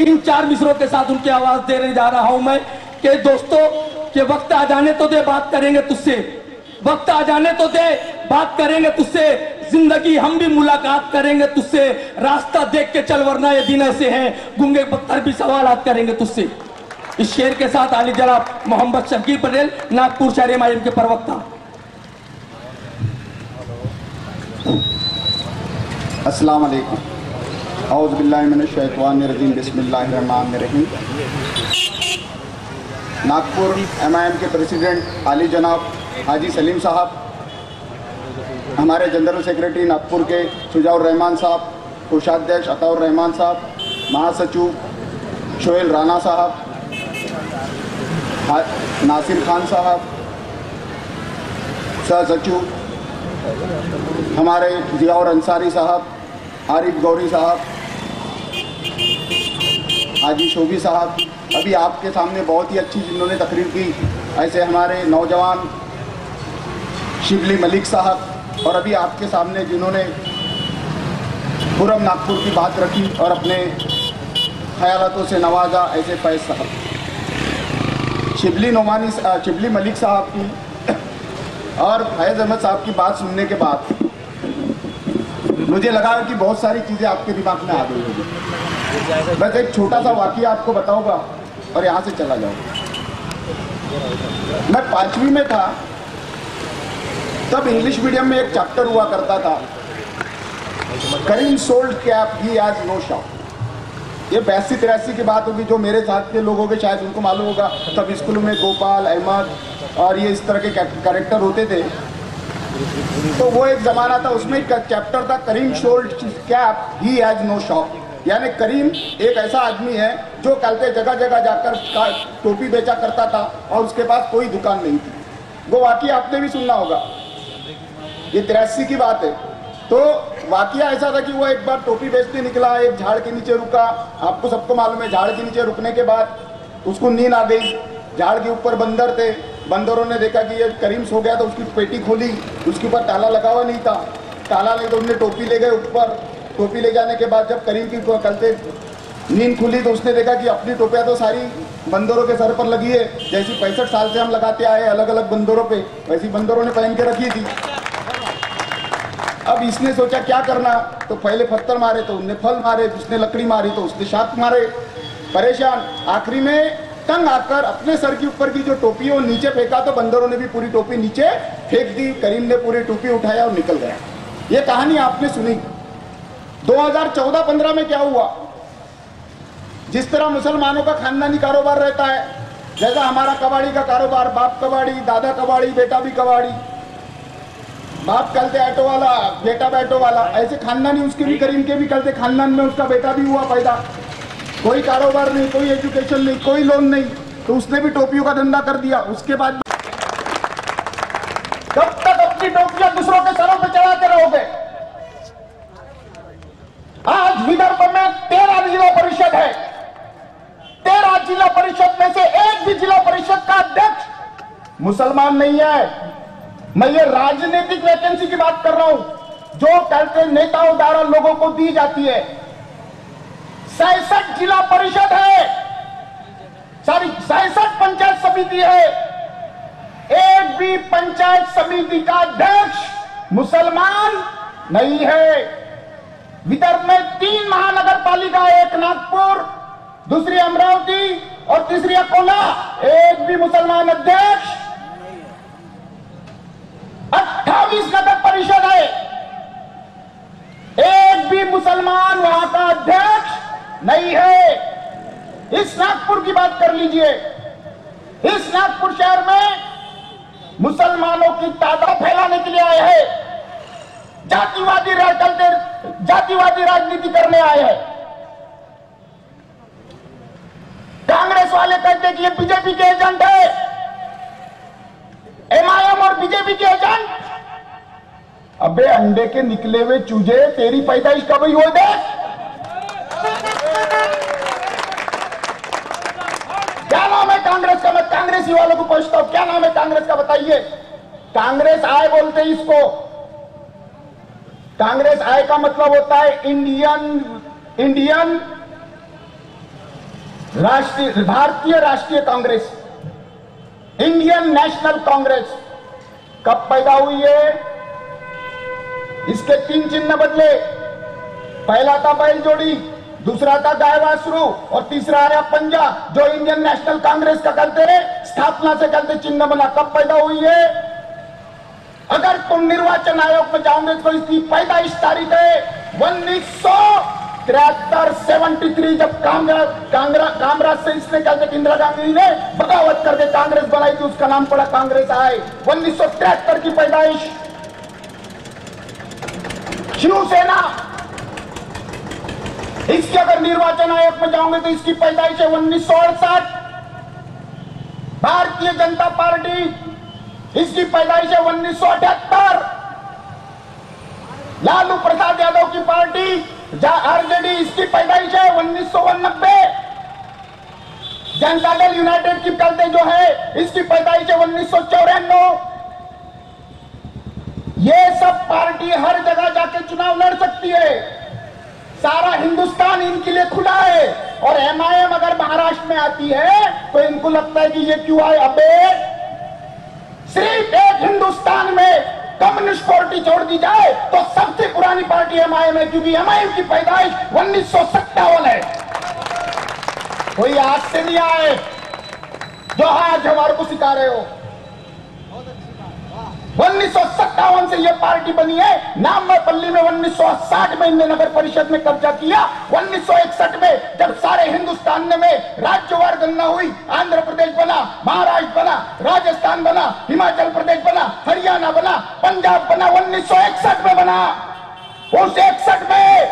3-4 मिसरों के साथ उनकी आवाज देने जा रहा हूं मैं कि दोस्तों कि वक्त आ जाने तो दे, बात करेंगे तुझसे, वक्त आ जाने तो दे, बात करेंगे तुझसे, जिंदगी हम भी मुलाकात करेंगे तुझसे, रास्ता देख के चल वरना ये दिन ऐसे हैं, गूंगे पत्थर भी सवालात करेंगे तुझसे। इस शेर के साथ आली जनाब मोहम्मद शकील पटेल, नागपुर शहर एमआईएम के प्रवक्ता। अस्सलाम वालेकुम, औज़ु बिल्लाहि मिनश शैतानिर रजीम, बिस्मिल्लाहिर रहमानिर रहीम। नागपुर एमआईएम के प्रेसिडेंट आली जनाब हाजी सलीम साहब, हमारे जनरल सेक्रेटरी नागपुर के शुजाउर रहमान साहब, कोषाध्यक्ष अताउर रहमान साहब, महासचिव शोएल राना साहब, नासिर खान साहब, सह सचिव हमारे जियाउर अंसारी साहब, आरिफ गौरी साहब, हाजी शोभी साहब, अभी आपके सामने बहुत ही अच्छी जिन्होंने तकरीर की, ऐसे हमारे नौजवान शिबली मलिक साहब, और अभी आपके सामने जिन्होंने खुरम नागपुर की बात रखी और अपने ख्यालातों से नवाजा, ऐसे फैज साहब, शिबली मलिक साहब की और फैज़ अहमद साहब की बात सुनने के बाद मुझे लगा कि बहुत सारी चीज़ें आपके दिमाग में आ गई होगी। बस एक छोटा सा वाक़या आपको बताऊंगा और यहाँ से चला जाऊंगा। मैं 5वीं में था, तब इंग्लिश मीडियम में एक चैप्टर हुआ करता था, Karim sold cap he has no shop. ये 82-83 की बात होगी, जो मेरे साथ के लोग होंगे शायद उनको मालूम होगा। तब स्कूल में गोपाल, अहमद और ये इस तरह के कैरेक्टर होते थे। तो वो एक ज़माना था, उसमें एक चैप्टर था Karim sold cap he has no shop, यानी करीम एक ऐसा आदमी है जो कल के जगह जगह जाकर टोपी बेचा करता था और उसके पास कोई दुकान नहीं थी। वो वाकया आपने भी सुनना होगा, ये 83 की बात है। तो वाकया ऐसा था कि वो एक बार टोपी बेचने निकला, एक झाड़ के नीचे रुका। आपको सबको मालूम है, झाड़ के नीचे रुकने के बाद उसको नींद आ गई। झाड़ के ऊपर बंदर थे, बंदरों ने देखा कि ये करीम सो गया, तो उसकी पेटी खोली, उसके ऊपर ताला लगा हुआ नहीं था। ताला नहीं तो उन्होंने टोपी ले गए ऊपर। टोपी ले जाने के बाद जब करीम की कल से नींद खुली तो उसने देखा कि अपनी टोपियाँ तो सारी बंदरों के सर पर लगी है, जैसी 65 साल से हम लगाते आए अलग अलग बंदरों पे, वैसी बंदरों ने पहन के रखी थी। अब इसने सोचा क्या करना, तो पहले पत्थर मारे तो उनने फल मारे, उसने लकड़ी मारी तो उसने शाख मारे। परेशान, आखिरी में तंग आकर अपने सर के ऊपर की जो टोपी है वो नीचे फेंका, तो बंदरों ने भी पूरी टोपी नीचे फेंक दी। करीम ने पूरी टोपी उठाया और निकल गया। ये कहानी आपने सुनी। 2014-15 में क्या हुआ, जिस तरह मुसलमानों का खानदानी कारोबार रहता है, जैसा हमारा कबाड़ी का कारोबार, बाप कबाड़ी, दादा कबाड़ी, बेटा भी कबाड़ी, बाप कल थे ऑटो वाला, बेटा भी ऑटो वाला, ऐसे खानदानी उसके भी, करीम के भी कल थे खानदान में उसका बेटा भी हुआ पैदा। कोई कारोबार नहीं, कोई एजुकेशन नहीं, कोई लोन नहीं, तो उसने भी टोपियों का धंधा कर दिया। उसके बाद कब तक अपनी टोपियां दूसरों के सरों पे चढ़ाते रहोगे? आज विदर्भ में 13 जिला परिषद है। 13 जिला परिषद में से एक भी जिला परिषद का अध्यक्ष मुसलमान नहीं है। मैं ये राजनीतिक वैकेंसी की बात कर रहा हूं, जो कल के नेताओं द्वारा लोगों को दी जाती है। 66 जिला परिषद है, सॉरी 66 पंचायत समिति है। एक भी पंचायत समिति का अध्यक्ष मुसलमान नहीं है। विदर्भ में 3 महानगर पालिका, एक नागपुर, दूसरी अमरावती और तीसरी अकोला, एक भी मुसलमान अध्यक्ष। 28 नगर परिषद है, एक भी मुसलमान वहां का अध्यक्ष नहीं है। इस नागपुर की बात कर लीजिए, इस नागपुर शहर में मुसलमानों की तादाद फैलाने के लिए आए हैं, जातिवादी राजनीति करने आए हैं। कांग्रेस वाले कहते हैं कि ये बीजेपी के एजेंट है, एमआईएम और बीजेपी के एजेंट। अबे अंडे के निकले हुए चूजे, तेरी पैदाइश कब हुई हो दे? क्या नाम है कांग्रेस का? मैं कांग्रेसी वालों को पूछता हूं, क्या नाम है कांग्रेस का बताइए। कांग्रेस आय बोलते हैं इसको। कांग्रेस आय का मतलब होता है इंडियन भारतीय राष्ट्रीय कांग्रेस, इंडियन नेशनल कांग्रेस कब पैदा हुई है? इसके 3 चिन्ह बदले। पहला था बैल जोड़ी, दूसरा था गाय वासरू और तीसरा आया पंजा, जो इंडियन नेशनल कांग्रेस का कहते हैं स्थापना से कहते चिन्ह बना। कब पैदा हुई है? अगर तुम निर्वाचन आयोग में जाओगे तो इसकी पैदाइश तारीख है 1973 73, जब कामराज से इसने कहते इंदिरा गांधी ने बगावत करके कांग्रेस बनाई थी, उसका नाम पड़ा कांग्रेस आए। 1973 की पैदाइश। शिवसेना, इसके अगर निर्वाचन आयोग में जाओगे तो इसकी पैदाइश है 1968। भारतीय जनता पार्टी, इसकी पैदाइश है 1978। लालू प्रसाद यादव की पार्टी आरजेडी, इसकी पैदाइश है 1989। जनता दल यूनाइटेड की कहते जो है इसकी पैदाइश है 1994। ये सब पार्टी हर जगह जाके चुनाव लड़ सकती है, सारा हिंदुस्तान इनके लिए खुला है। और एमआईएम अगर महाराष्ट्र में आती है तो इनको लगता है कि ये क्यों आए? अबे सिर्फ एक हिंदुस्तान में कम्युनिस्ट पार्टी छोड़ दी जाए तो सबसे पुरानी पार्टी एमआईएम है, क्योंकि एमआईएम की पैदाइश 1957 है। कोई आज से नहीं आए जो आज हमारे को सिखा रहे हो। 1957 से यह पार्टी बनी है। नामपल्ली में 1960 में इन्होंने नगर परिषद में कब्जा किया। 1961 में जब सारे हिंदुस्तान में राज्यवार गणना हुई, आंध्र प्रदेश बना, महाराष्ट्र बना, राजस्थान बना, हिमाचल प्रदेश बना, हरियाणा बना, पंजाब बना, 1961 में बना। उस 61 में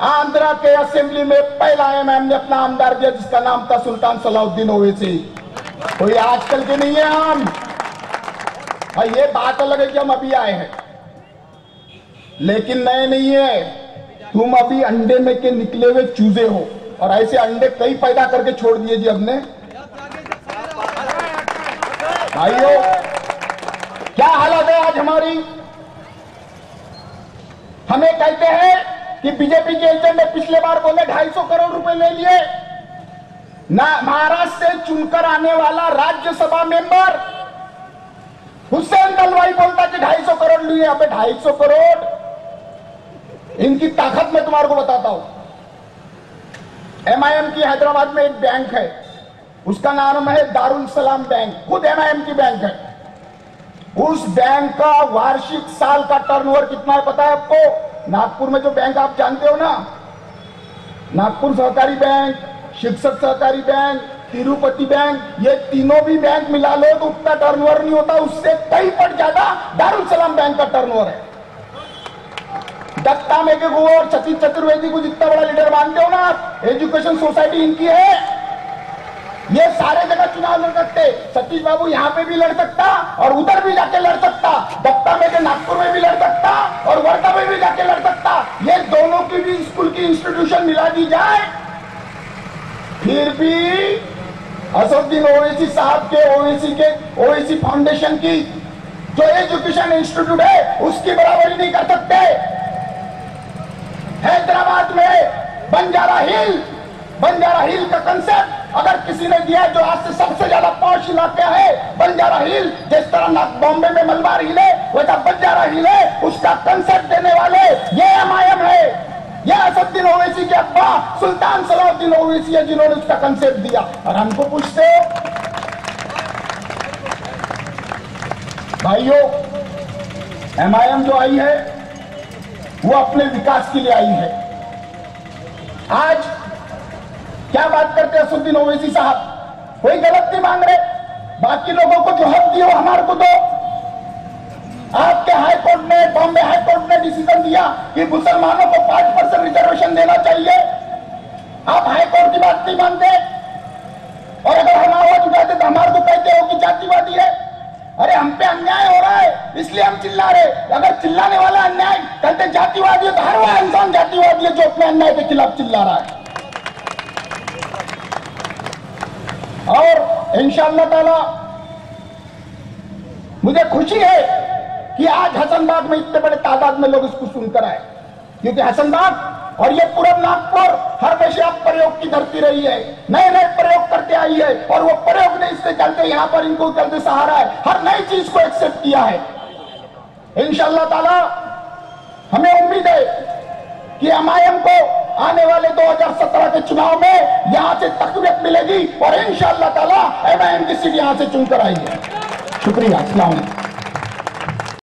आंध्रा के असेंबली में पहला एमआईएम ने अपना आमदार दिया, जिसका नाम था सुल्तान सलाउद्दीन ओवैसी। कोई आजकल के नहीं है हम। और ये बात अलग है कि हम अभी आए हैं, लेकिन नए नहीं है। तुम अभी अंडे में के निकले हुए चूजे हो, और ऐसे अंडे कई पैदा करके छोड़ दिए जी हमने। भाइयों, क्या हालत है आज हमारी? हमें कहते हैं कि बीजेपी के एजेंट ने पिछले बार बोले 250 करोड़ रुपए ले लिए ना। महाराष्ट्र से चुनकर आने वाला राज्यसभा मेंबर हुसैन दलवाई बोलता कि 250 करोड़ लिए। अबे 250 करोड़, इनकी ताकत मैं तुम्हारे को बताता हूं। एमआईएम की हैदराबाद में एक बैंक है, उसका नाम है दारुल सलाम बैंक, खुद एमआईएम की बैंक है। उस बैंक का वार्षिक साल का टर्नओवर कितना है पता है आपको? नागपुर में जो बैंक आप जानते हो ना, नागपुर सहकारी बैंक, शिक्षक सहकारी बैंक, तिरुपति बैंक, ये तीनों भी बैंक मिला लो तो उतना टर्नओवर नहीं होता, उससे कई पट ज्यादा दारुल सलाम बैंक का टर्नओवर है। दत्ता मेघे और सतीश चतुर्वेदी को जितना बड़ा लीडर मानते हो ना आप, एजुकेशन सोसाइटी इनकी है। ये सारे जगह चुनाव लड़ सकते। सतीश बाबू यहाँ पे भी लड़ सकता और उधर भी जाके लड़ सकता। दत्ता मेघे नागपुर में भी लड़ सकता और वर्धा में भी जाके लड़ सकता। ये दोनों की भी स्कूल की इंस्टीट्यूशन मिला दी जाए, फिर भी असदुद्दीन ओवैसी साहब के ओवैसी फाउंडेशन की जो एजुकेशन इंस्टीट्यूट है उसकी बराबरी नहीं कर सकते। हैदराबाद में बंजारा हिल का कंसेप्ट अगर किसी ने दिया, जो आज से सबसे ज्यादा पॉश इलाका है बंजारा हिल, जिस तरह बॉम्बे में मलबार हिल है वैसा बंजारा हिल है, उसका कंसेप्ट देने वाले ये एमआईएम है। ये असदुद्दीन ओवैसी के अब्बा सुल्तान सलाउद्दीन ओवैसी है जिन्होंने उसका कंसेप्ट दिया। और हमको पूछते हो भाइयों, एमआईएम जो आई है वो अपने विकास के लिए आई है। आज क्या बात करते हैं असदुद्दीन ओवैसी साहब? कोई गलत नहीं मांग रहे, बाकी लोगों को जो हक दियो हमारे को दो। आपके हाईकोर्ट ने, बॉम्बे हाईकोर्ट ने डिसीजन दिया कि मुसलमानों को 5% रिजर्वेशन देना चाहिए। आप हाईकोर्ट की बात नहीं मानते, और अगर हम आवाज उठाते तो हमारे को कहते हो कि जातिवादी है। अरे हम पे अन्याय हो रहा है इसलिए हम चिल्ला रहे। अगर चिल्लाने वाला अन्याय कहते जातिवादी है तो हर वह इंसान जातिवादी है जो अपने अन्याय के खिलाफ चिल्ला रहा है। और इंशाअल्लाह ताला मुझे खुशी है कि आज हसनबाग में इतने बड़े तादाद में लोग इसको सुनकर आए, क्योंकि हसनबाग और ये पूरा नागपुर हमेशा प्रयोग की धरती रही है, नए नए प्रयोग करते आई है, और वो प्रयोग नहीं इसके चलते यहाँ पर इनको चलते सहारा है, हर नई चीज को एक्सेप्ट किया है। इंशाअल्लाह ताला हमें उम्मीद है कि एमआईएम को आने वाले 2017 के चुनाव में यहां से तकवीत मिलेगी और इंशाअल्लाह ताला एमआईएम की सीट यहां से चुनकर आएगी। शुक्रिया। अस्सलाम वालेकुम।